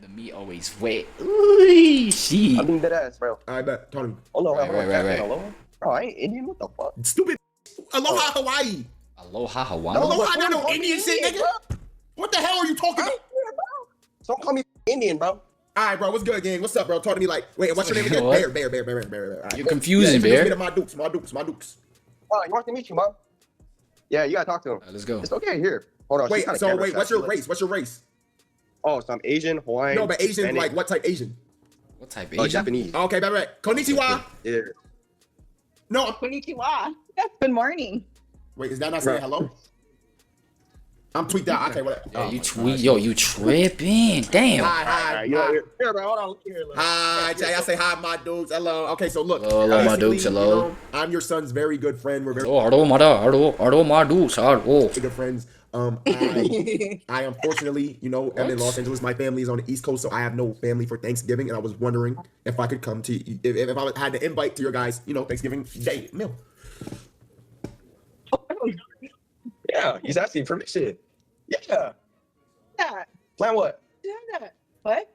And the meat always wet. Ooh, shit. I mean that ass, bro. I bet. Tony. Oh no, Right. Hello? Bro, I ain't Indian. What the fuck? Stupid. Aloha, Hawaii. Aloha Hawaii. No, Aloha, but not no don't Indian call shit, me nigga. bro. What the hell are you talking about? Don't call me Indian, bro. All right, bro. What's good, gang? What's up, bro? Talk to me like, wait, what's your name again? What? Bear. All right, You're bro. confusing, yeah, Bear. Me to my dukes. Oh, he wants to meet you, mom. Yeah, you gotta talk to him. Let's go. It's okay here. Hold on. Wait, she's kinda so camera wait, shy. what's your race? What's your race? Oh, so I'm Asian, Hawaiian. No, but Asian, Hispanic, like what type Asian? What type Oh, Asian? Japanese. Okay, bet. Konnichiwa. Yeah. No, Konnichiwa. Good morning. wait, is that not saying hello? I'm tweaked out. Okay, whatever. Yo, you tripping. Damn. Hi. Here, bro. Hold on. Look here. Look. Hi, Jay. I say hi, my dudes. Hello. Okay, so look. Hello, my basically, dudes. Hello. I'm your son's very good friend. We're very Hello, my dudes. Hello. good friends. I unfortunately, I'm in Los Angeles. My family is on the East Coast, so I have no family for Thanksgiving, and I was wondering if I could come to, if I had to invite to your guys, Thanksgiving Day meal. Yeah, he's asking permission. Yeah. Yeah. Plan what? What?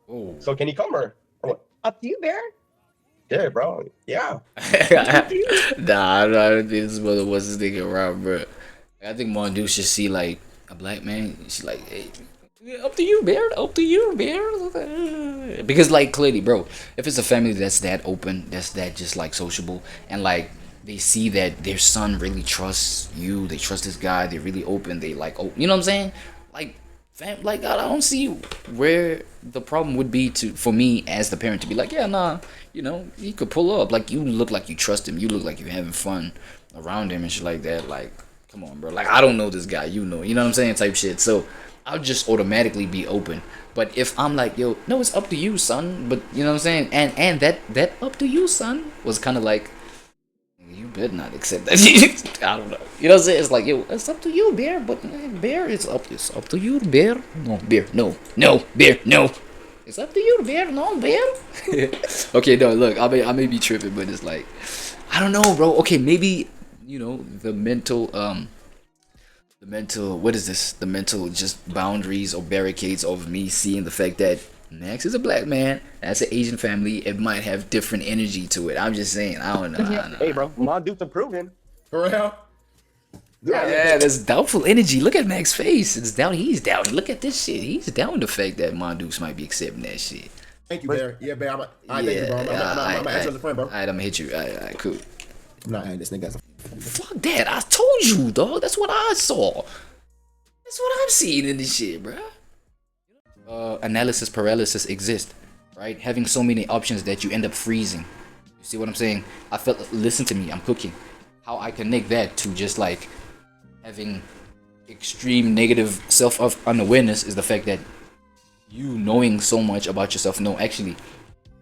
Oh. So can he come or what? Up to you, Bear. Yeah, bro. Yeah. Nah, I don't think this mother was this nigga around, bro. I think Mondu should see like a black man. She's like, hey, up to you, Bear. Up to you, Bear. Because like clearly, bro, if it's a family that's that open, that's that just like sociable, and like they see that their son really trusts you, they trust this guy, they're really open, they like, oh, you know what I'm saying? Like, like I don't see where the problem would be for me as the parent to be like, yeah, nah, you could pull up. Like, you look like you trust him, you look like you're having fun around him and shit like that. Like, come on, bro. Like, I don't know this guy, you know what I'm saying? Type shit. So I'll just automatically be open. But if I'm like, yo, no, it's up to you, son. But you know what I'm saying? And that up to you, son was kind of like, you better not accept that. I don't know. You know what I'm saying? It's like, yo, it's up to you, Bear. But Bear, it's up to you, Bear. No, Bear, no, Bear, no. It's up to you, Bear. No, Bear. Okay, no, look, I may be tripping, but it's like, I don't know, bro. Okay, maybe the mental what is this? The mental just boundaries or barricades of me seeing the fact that Max is a black man. That's an Asian family. It might have different energy to it. I'm just saying. I don't know. Hey, bro. My dude's improving. For real? Yeah, there's doubtful energy. Look at Max's face. It's down. He's down. Look at this shit. He's down with the fact that Mondoose might be accepting that shit. Thank you, Bear. Yeah, Bear. Thank you, bro. I'm gonna add you as a friend, bro. Alright, I'm gonna hit you. Alright, cool. I'm not adding this nigga as a Fuck that. I told you, dog. That's what I saw. That's what I'm seeing in this shit, bro. Analysis paralysis exists, right? Having so many options that you end up freezing. You see what I'm saying? Listen to me, I'm cooking. How I connect that to just like having extreme negative self-unawareness is the fact that you knowing so much about yourself,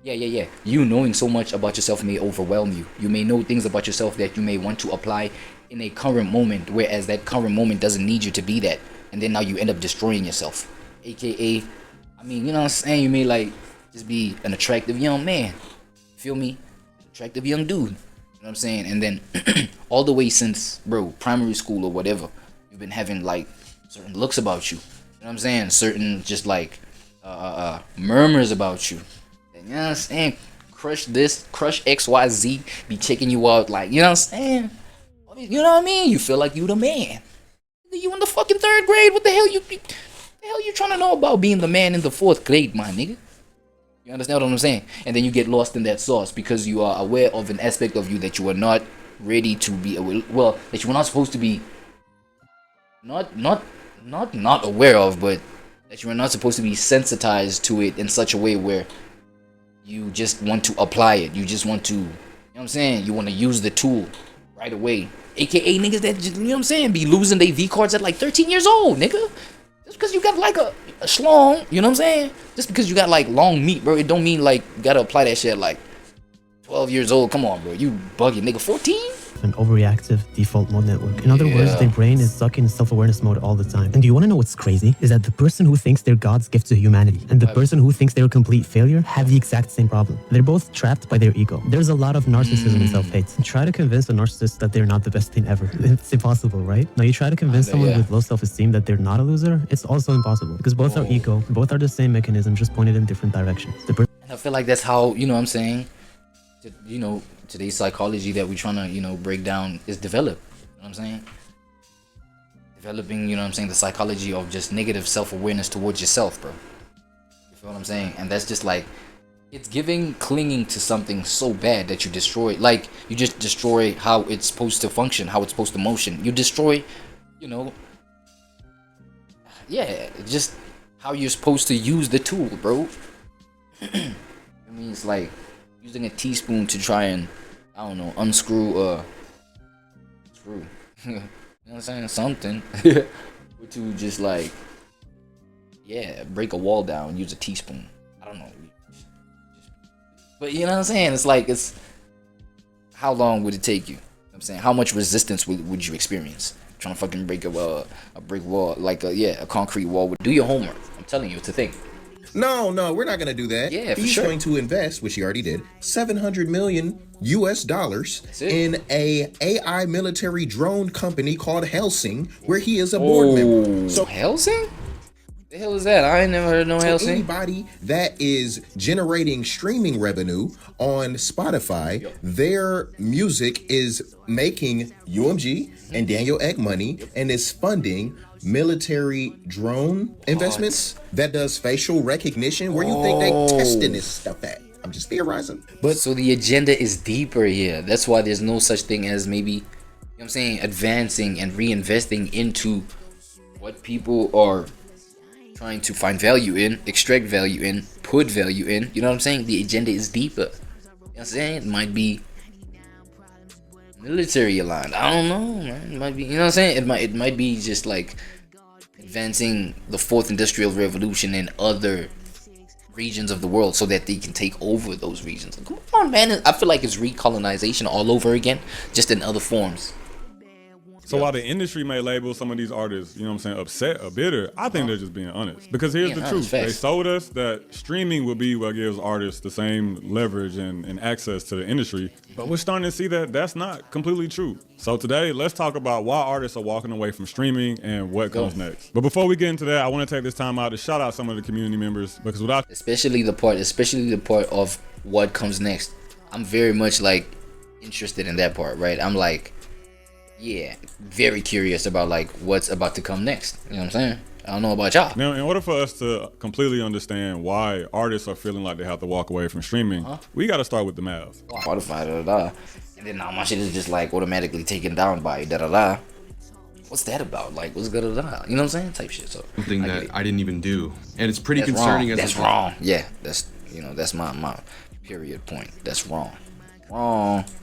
you knowing so much about yourself may overwhelm you. You may know things about yourself that you may want to apply in a current moment, whereas that current moment doesn't need you to be that. And then now you end up destroying yourself. AKA, I mean, you know what I'm saying? You may like just be an attractive young man. Feel me? Attractive young dude. You know what I'm saying? And then all the way since, bro, primary school or whatever, you've been having like certain looks about you. You know what I'm saying? Certain just like murmurs about you. You know what I'm saying? Crush XYZ be checking you out like, you know what I'm saying? You know what I mean? You feel like you the man. You in the fucking 3rd grade. What the hell you trying to know about being the man in the 4th grade, my nigga? You understand what I'm saying? And then you get lost in that sauce because you are aware of an aspect of you that you are not ready to be aware, well, that you were not supposed to be not aware of, but that you are not supposed to be sensitized to it in such a way where you just want to apply it. You just want to, you know what I'm saying? You want to use the tool right away. AKA niggas that, you know what I'm saying, be losing their V cards at like 13 years old, nigga. Just because you got like a schlong, you know what I'm saying? Just because you got like long meat, bro, it don't mean like you gotta apply that shit at like 12 years old. Come on, bro. You bugging, nigga. 14? an overreactive default mode network. In other words, their brain is stuck in self-awareness mode all the time. And do you want to know what's crazy? Is that the person who thinks they're God's gift to humanity and the person who thinks they're a complete failure have the exact same problem. They're both trapped by their ego. There's a lot of narcissism and self-hate. Try to convince a narcissist that they're not the best thing ever. It's impossible, right? Now you try to convince someone with low self-esteem that they're not a loser, it's also impossible because both are ego, both are the same mechanism, just pointed in different directions. I feel like that's how, you know what I'm saying, you know, today's psychology that we're trying to, you know, break down is developed. You know what I'm saying? Developing, you know what I'm saying, the psychology of just negative self-awareness towards yourself, bro. You feel what I'm saying? And that's just like, it's clinging to something so bad that you destroy, like, you just destroy how it's supposed to function, how it's supposed to motion. You destroy, you know, just how you're supposed to use the tool, bro. I mean, it's like using a teaspoon to try and, I don't know, unscrew a screw. You know what I'm saying? Something. Or to just like, break a wall down, use a teaspoon. I don't know. But you know what I'm saying? It's like, how long would it take you? You know what I'm saying? How much resistance would you experience? Trying to fucking break a brick wall, like a concrete wall. Do your homework. I'm telling you, it's a thing. No, we're not going to do that. Yeah, for He's sure. going to invest, which he already did, $700 million in a AI military drone company called Helsing, where he is a board member. So Helsing? The hell is that? I ain't never heard of no Helsing. Anybody that is generating streaming revenue on Spotify, their music is making UMG and Daniel Ek money and is funding military drone investments that does facial recognition. Where you think they testing this stuff at? I'm just theorizing. But So the agenda is deeper here. That's why there's no such thing as maybe, you know what I'm saying, advancing and reinvesting into what people are trying to find value in, extract value in, put value in. You know what I'm saying? The agenda is deeper. You know what I'm saying? It might be military aligned. I don't know, man. It might be, you know what I'm saying? It might be just like advancing the fourth industrial revolution in other regions of the world so that they can take over those regions. Come on, man. I feel like it's recolonization all over again, just in other forms. So while the industry may label some of these artists, you know what I'm saying, upset or bitter, I think they're just being honest. Because here's the truth. They sold us that streaming will be what gives artists the same leverage and access to the industry. But we're starting to see that that's not completely true. So today, let's talk about why artists are walking away from streaming and what comes next. But before we get into that, I want to take this time out to shout out some of the community members, because without especially the part of what comes next, I'm very much like interested in that part, right? I'm like, very curious about like what's about to come next. You know what I'm saying? I don't know about y'all. Now, in order for us to completely understand why artists are feeling like they have to walk away from streaming, we got to start with the math. Spotify, and then now my shit is just like automatically taken down by da. What's that about? Like, what's good da? You know what I'm saying? Type shit. So something that I didn't even do, and it's pretty that's concerning. Wrong. That's wrong. Yeah, that's my period point. That's wrong.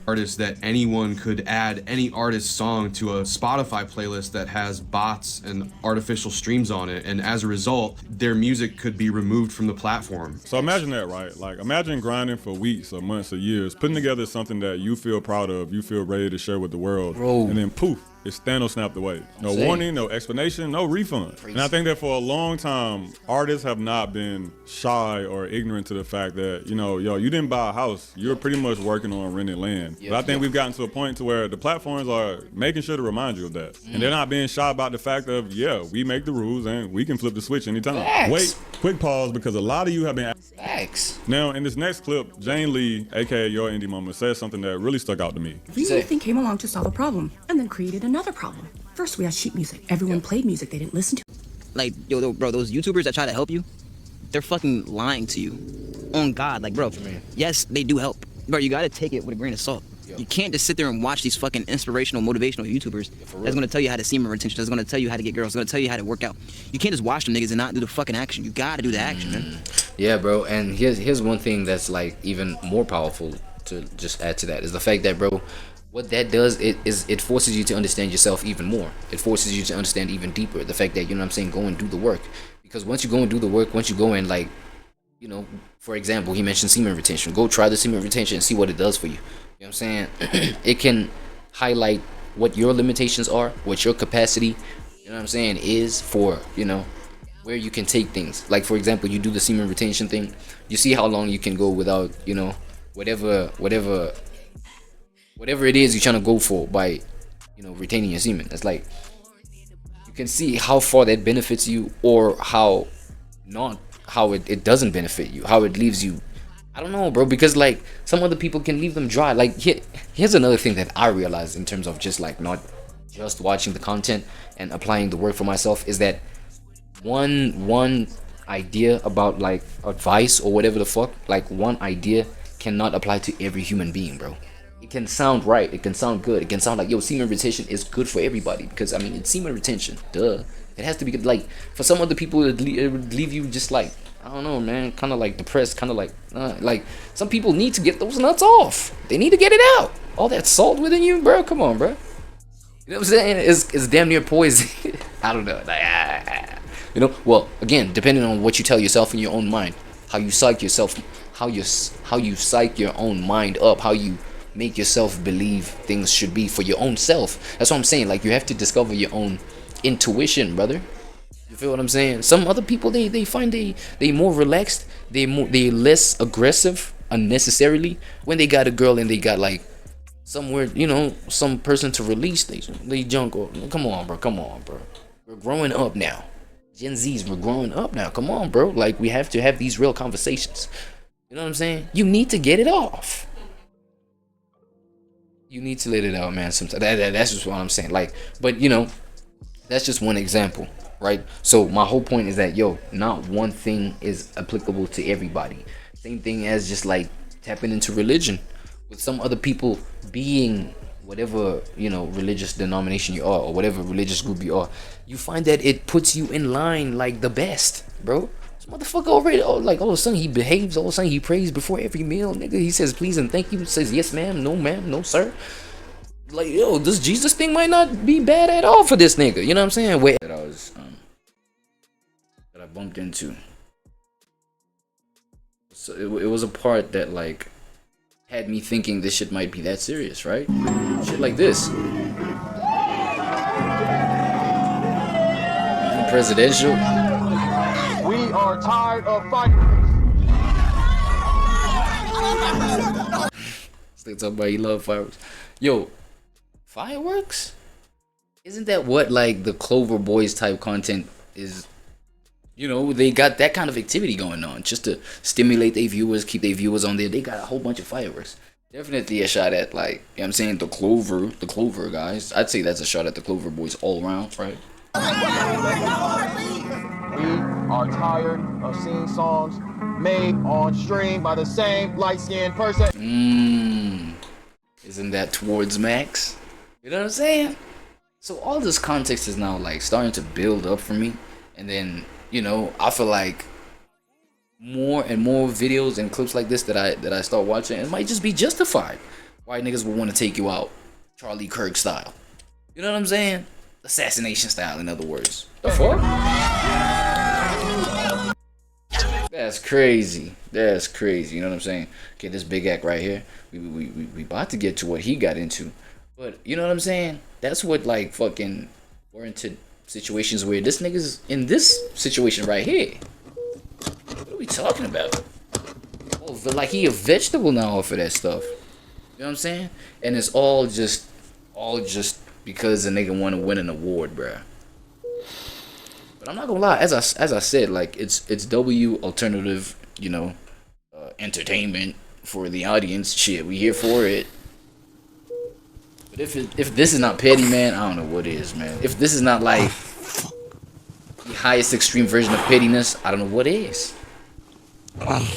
Artists that anyone could add any artist's song to a Spotify playlist that has bots and artificial streams on it, and as a result, their music could be removed from the platform. So imagine that, right? Like, imagine grinding for weeks or months or years, putting together something that you feel proud of, you feel ready to share with the world, and then poof, it's Thanos snapped away. No warning, no explanation, no refund. And I think that for a long time, artists have not been shy or ignorant to the fact that, you didn't buy a house. You're pretty much working on rented land. But I think we've gotten to a point to where the platforms are making sure to remind you of that. And they're not being shy about the fact of, we make the rules and we can flip the switch anytime. Wait, quick pause, because a lot of you have been Now, in this next clip, Jane Lee, aka Your Indie Mama, says something that really stuck out to me. Everything came along to solve a problem and then created another problem. First, we had sheet music. Everyone played music they didn't listen to. Like, yo, bro, those YouTubers that try to help you, they're fucking lying to you. On God, like, bro, yes, they do help. Bro, you gotta take it with a grain of salt. You can't just sit there and watch these fucking inspirational, motivational YouTubers that's gonna tell you how to semen retention, that's gonna tell you how to get girls, that's gonna tell you how to work out. You can't just watch them niggas and not do the fucking action. You gotta do the action, man. Yeah, bro, and here's one thing that's like even more powerful to just add to that is the fact that, bro, what that does it forces you to understand yourself even more. It forces you to understand even deeper the fact that, you know what I'm saying, go and do the work. Because once you go and do the work, once you go and, like, for example, he mentioned semen retention. Go try the semen retention and see what it does for you. You know what I'm saying? It can highlight what your limitations are, what your capacity, you know what I'm saying, is for, you know, where you can take things. Like for example, you do the semen retention thing, you see how long you can go without, you know, whatever it is you're trying to go for by, you know, retaining your semen. It's like you can see how far that benefits you, or how it doesn't benefit you, how it leaves you, I don't know, bro, because like some other people can leave them dry. Like here's another thing that I realized in terms of just like not just watching the content and applying the work for myself, is that one idea about like advice or whatever the fuck, like one idea cannot apply to every human being, bro. It can sound right, it can sound good, it can sound like, yo, semen retention is good for everybody, because I mean, it's semen retention, duh. It has to be good. Like for some other people it would leave you just like, I don't know, man, kind of like depressed, kind of like some people need to get those nuts off. They need to get it out. All that salt within you, bro, come on, bro. You know what I'm saying? It's damn near poison. I don't know. Like, you know, well, again, depending on what you tell yourself in your own mind, how you psych yourself, how you psych your own mind up, how you make yourself believe things should be for your own self. That's what I'm saying. Like, you have to discover your own intuition, brother. You feel what I'm saying? Some other people, they find they more relaxed, they less aggressive unnecessarily when they got a girl and they got like somewhere, you know, some person to release they junk. Or come on, bro. We're growing up now. Gen Zs, we're growing up now. Come on, bro. Like, we have to have these real conversations. You know what I'm saying? You need to get it off. You need to let it out, man. Sometimes that's just what I'm saying. Like, but you know, that's just one example, right? So my whole point is that, yo, not one thing is applicable to everybody. Same thing as just like tapping into religion, with some other people being whatever, you know, religious denomination you are, or whatever religious group you are, you find that it puts you in line like the best, bro. This motherfucker already, like all of a sudden he behaves, all of a sudden he prays before every meal, nigga. He says please and thank you, says yes ma'am, no sir. Like, yo, this Jesus thing might not be bad at all for this nigga, you know what I'm saying? Wait, that I bumped into. So it was a part that like had me thinking this shit might be that serious, right? Shit like this. Presidential. We are tired of fighting. Still talking about you love fireworks. Yo, fireworks? Isn't that what like the Clover Boys type content is? You know, they got that kind of activity going on just to stimulate their viewers, keep their viewers on there. They got a whole bunch of fireworks. Definitely a shot at, like, you know what I'm saying, the Clover guys. I'd say that's a shot at the Clover Boys all around, right? We are tired of seeing songs made on stream by the same light-skinned person. Isn't that towards Max? You know what I'm saying? So all this context is now like starting to build up for me, and then, you know, I feel like more and more videos and clips like this that I start watching, it might just be justified why niggas would want to take you out Charlie Kirk style. You know what I'm saying? Assassination style, in other words. The fuck? That's crazy. That's crazy. You know what I'm saying? Okay, this big act right here. We about to get to what he got into. But you know what I'm saying? That's what like fucking warranted situations where this nigga's in this situation right here. What are we talking about? Oh, but like he a vegetable now for that stuff. You know what I'm saying? And it's all just because the nigga want to win an award, bruh. But I'm not gonna lie, as I said, like it's W alternative, you know, entertainment for the audience. Shit, we here for it. But if this is not petty, man, I don't know what is, man. If this is not like the highest extreme version of pettiness, I don't know what is.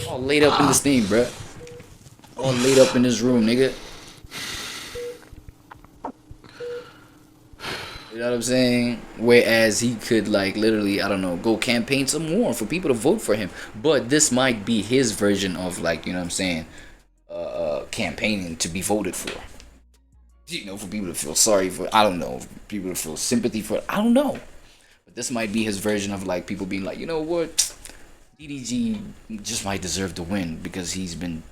All laid up in this thing, bruh. All laid up in this room, nigga. You know what I'm saying? Whereas he could like literally, I don't know, go campaign some more for people to vote for him. But this might be his version of like, you know what I'm saying, campaigning to be voted for. You know, for people to feel sorry for, I don't know, people to feel sympathy for, I don't know. But this might be his version of like people being like, you know what, DDG just might deserve to win because he's been,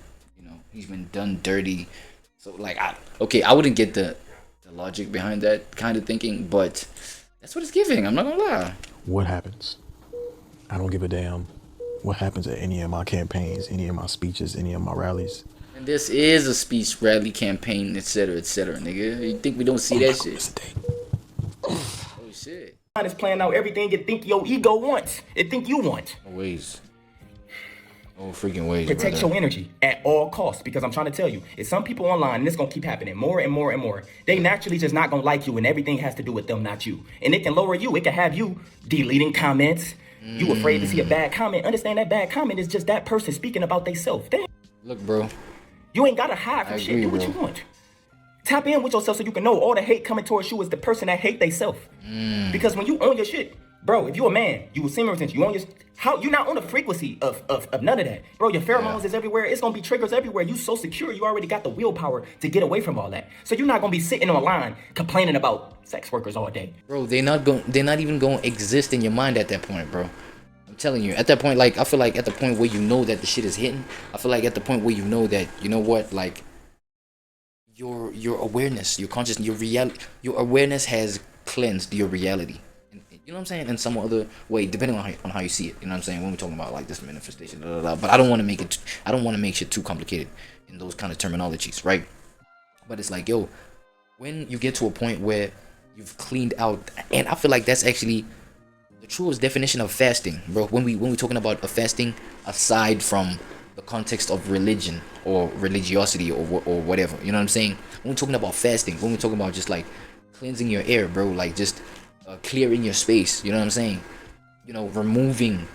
you know, he's been done dirty. So like, I wouldn't get the the logic behind that kind of thinking, but that's what it's giving. I'm not gonna lie. What happens? I don't give a damn what happens at any of my campaigns, any of my speeches, any of my rallies. And this is a speech, rally, campaign, etc., nigga. You think we don't see that shit? Oh shit. Is playing out everything you think your ego wants. It think you want. Ways. Oh, freaking ways. Protect your energy at all costs, because I'm trying to tell you, it's some people online, and it's gonna keep happening more and more and more. They naturally just not gonna like you, and everything has to do with them, not you. And it can lower you. It can have you deleting comments. You afraid to see a bad comment. Understand that bad comment is just that person speaking about themselves. Look, bro. You ain't gotta hide from shit. Do what you want. Tap in with yourself so you can know all the hate coming towards you is the person that hate theyself. Because when you own your shit, bro, if you a man, you will seem retention. You own your how you not on the frequency of none of that. Bro, your pheromones is everywhere. It's gonna be triggers everywhere. You so secure, you already got the willpower to get away from all that. So you're not gonna be sitting online complaining about sex workers all day. Bro, they're not even gonna exist in your mind at that point, bro. I'm telling you, at that point, like I feel like at the point where you know that the shit is hitting, I feel like at the point where you know that, you know what, like your awareness, your consciousness, your awareness has cleansed your reality. You know what I'm saying? In some other way, depending on how you see it. You know what I'm saying? When we're talking about like this manifestation, but I don't want to make shit too complicated in those kind of terminologies, right? But it's like, yo, when you get to a point where you've cleaned out, and I feel like that's actually the truest definition of fasting, bro. When we're talking about a fasting, aside from the context of religion or religiosity or whatever, you know what I'm saying? When we're talking about fasting, when we're talking about just like cleansing your air, bro, like just clearing your space, you know what I'm saying? You know, removing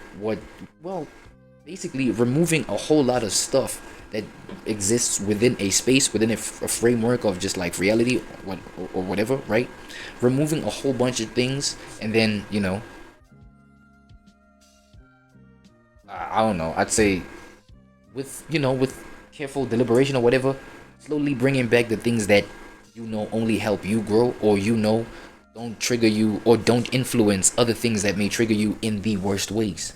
basically removing a whole lot of stuff that exists within a space, within a framework of just like reality or whatever, right? Removing a whole bunch of things, and then, you know, I don't know, I'd say with careful deliberation or whatever, slowly bringing back the things that you know only help you grow, or you know don't trigger you or don't influence other things that may trigger you in the worst ways.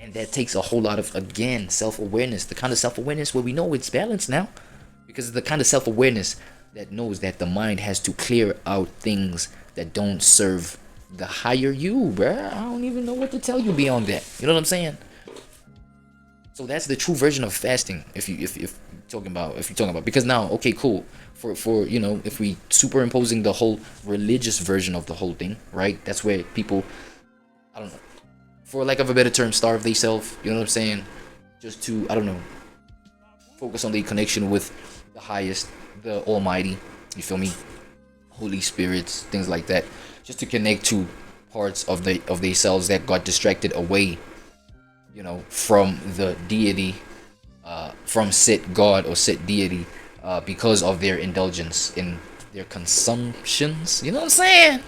And that takes a whole lot of, again, self-awareness, the kind of self-awareness where we know it's balanced now, because it's the kind of self-awareness that knows that the mind has to clear out things that don't serve the higher you, bruh. I don't even know what to tell you beyond that. You know what I'm saying? So that's the true version of fasting. If you're talking about, because now, okay, cool. For you know, if we superimposing the whole religious version of the whole thing, right? That's where people, I don't know, for lack of a better term, starve themselves. You know what I'm saying? Just to, I don't know, focus on the connection with the highest, the Almighty. You feel me? Holy spirits, things like that. Just to connect to parts of themselves that got distracted away, you know, from the deity, from said God or said deity, because of their indulgence in their consumptions. You know what I'm saying?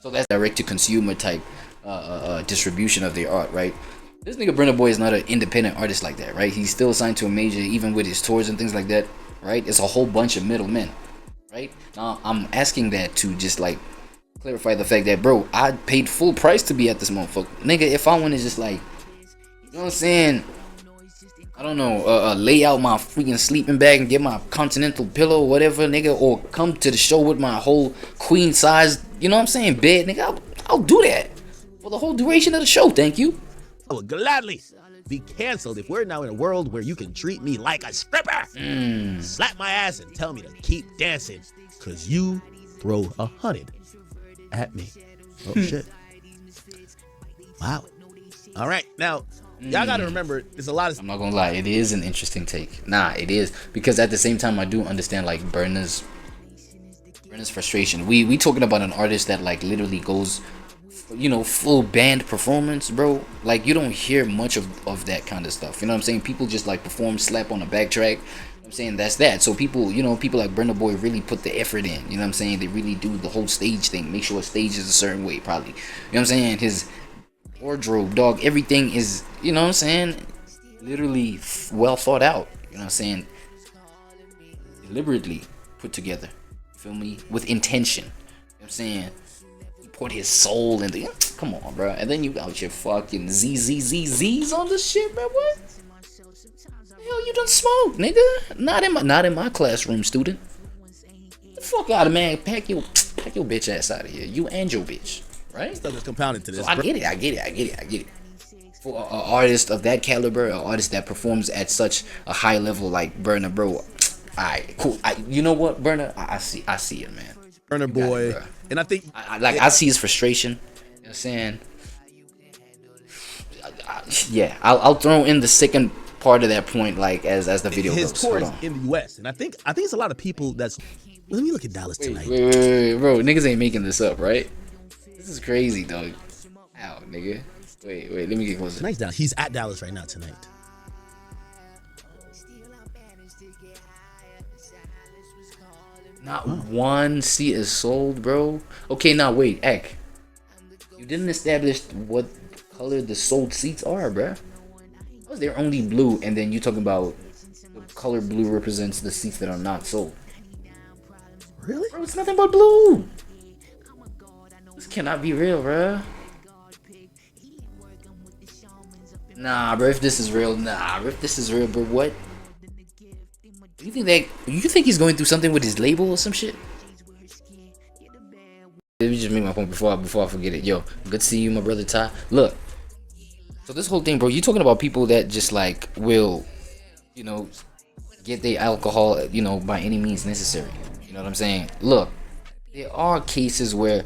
So that's direct to consumer type distribution of their art, right? This nigga Burna Boy is not an independent artist like that, right? He's still signed to a major, even with his tours and things like that, right? It's a whole bunch of middlemen, right? Now I'm asking that to just like clarify the fact that, bro, I paid full price to be at this motherfucker, nigga. If I want to just like, you know what I'm saying, I don't know, lay out my freaking sleeping bag and get my continental pillow or whatever, nigga, or come to the show with my whole queen size, you know what I'm saying, bed, nigga, I'll do that for the whole duration of the show, thank you. I would gladly be canceled if we're now in a world where you can treat me like a stripper. Slap my ass and tell me to keep dancing, cause you throw 100 at me. Oh shit. Wow. All right, now y'all gotta remember, there's a lot of, I'm not gonna lie, it is an interesting take. Nah, it is, because at the same time I do understand like Burna's frustration. We talking about an artist that like literally goes, you know, full band performance, bro. Like you don't hear much of that kind of stuff. You know what I'm saying? People just like perform, slap on a backtrack. I'm saying that's that. So people, you know, people like Burna Boy really put the effort in. You know what I'm saying? They really do the whole stage thing. Make sure a stage is a certain way, probably. You know what I'm saying? His wardrobe, dog, everything is, you know what I'm saying, literally well thought out. You know what I'm saying? Deliberately put together. You feel me? With intention. You know what I'm saying? He poured his soul into, come on, bro. And then you got your fucking ZZZZs on this shit, bro. What? The hell you done smoke, nigga? Not in my classroom, student. What the Fuck out of man. Pack your bitch ass out of here. You and your bitch. Right? Stuff is compounded to this. So I get it. For an artist of that caliber, an artist that performs at such a high level like Burner, bro. Alright, cool. You know what, Burner? I see it, man. Burner boy. It, and I think I see his frustration. You know what I'm saying? Yeah, I'll throw in the second part of that point, like as the video his goes. tours in the US, and I think it's a lot of people that's. Let me look at Dallas tonight. Wait, bro, niggas ain't making this up, right? This is crazy, dog. Ow, nigga. Wait, let me get closer. Tonight's Dallas. He's at Dallas right now tonight. Not one seat is sold, bro. Okay, now wait, Ek. You didn't establish what color the sold seats are, bro. How is there only blue, and then you talking about the color blue represents the seats that are not sold? Really? Bro, it's nothing but blue. This cannot be real, bro. Nah, bro, if this is real, bro, what? You think he's going through something with his label or some shit? Let me just make my point before I forget it. Yo, good to see you, my brother Ty. Look, so this whole thing, bro, you talking about people that just like will, you know, get their alcohol, you know, by any means necessary. You know what I'm saying? Look, there are cases where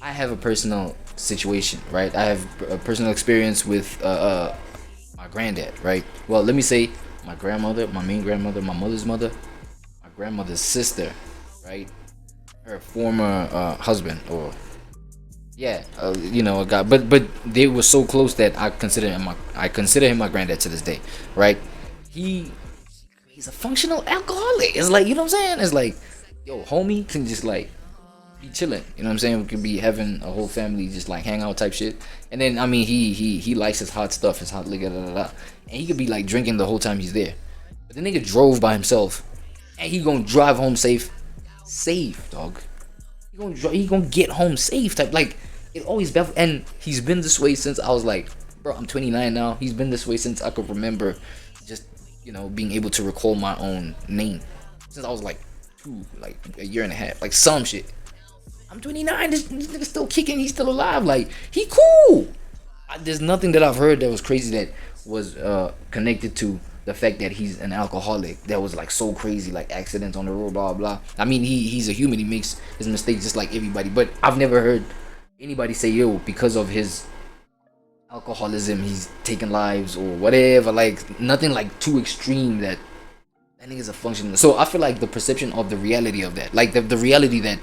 I have a personal situation, right? I have a personal experience with my granddad, right? Well, let me say my grandmother, my main grandmother, my mother's mother, my grandmother's sister, right? Her former husband, or yeah, you know, a guy, but they were so close that I consider him my granddad to this day, right? He's a functional alcoholic. It's like, you know what I'm saying? It's like, yo, homie can just like be chilling, you know what I'm saying? We could be having a whole family just like hang out type shit. And then I mean he likes his hot stuff, his hot liquor, and he could be like drinking the whole time he's there. But the nigga drove by himself, and he gonna drive home safe, dog. He gonna get home safe type. Like, it always baffles. And he's been this way since I was like, bro, I'm 29 now. He's been this way since I could remember, just, you know, being able to recall my own name, since I was like a year and a half, like some shit. I'm 29. This nigga still kicking. He's still alive. Like, he cool. There's nothing that I've heard that was crazy that was connected to the fact that he's an alcoholic. That was like so crazy, like accidents on the road, blah blah. I mean, he's a human. He makes his mistakes just like everybody. But I've never heard anybody say, yo, because of his alcoholism, he's taking lives or whatever. Like, nothing like too extreme that nigga's a functional. So I feel like the perception of the reality of that, like the reality that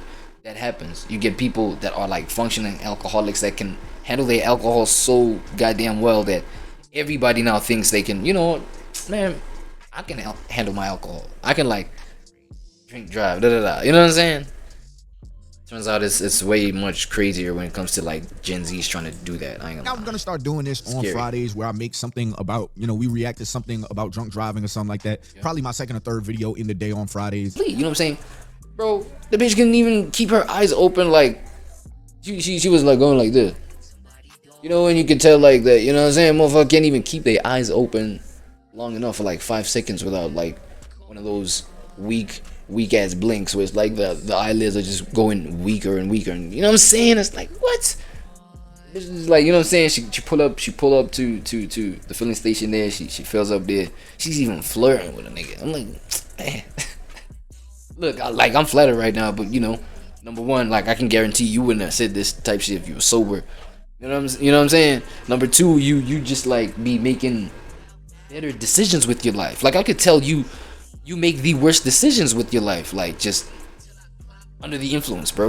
happens, you get people that are like functioning alcoholics that can handle their alcohol so goddamn well that everybody now thinks they can, you know, man, I can handle my alcohol. I can like drink, drive, you know what I'm saying? Turns out it's way much crazier when it comes to like Gen Z's trying to do that. I'm gonna start doing this on Fridays, where I make something about, you know, we react to something about drunk driving or something like that. Yeah. Probably my second or third video in the day on Fridays. You know what I'm saying? Bro, the bitch couldn't even keep her eyes open. Like, she was like going like this. You know, and you can tell like that, you know what I'm saying? Motherfucker can't even keep their eyes open long enough for like 5 seconds without like one of those weak ass blinks where it's like the eyelids are just going weaker and weaker. And you know what I'm saying? It's like, what? It's like, you know what I'm saying? She pull up to the filling station there. She fills up there. She's even flirting with a nigga. I'm like, man. Look, I'm flattered right now, but you know, number one, like I can guarantee you wouldn't have said this type shit if you were sober. You know what I'm saying? Number two, you just like be making better decisions with your life. Like I could tell you make the worst decisions with your life, like just under the influence, bro.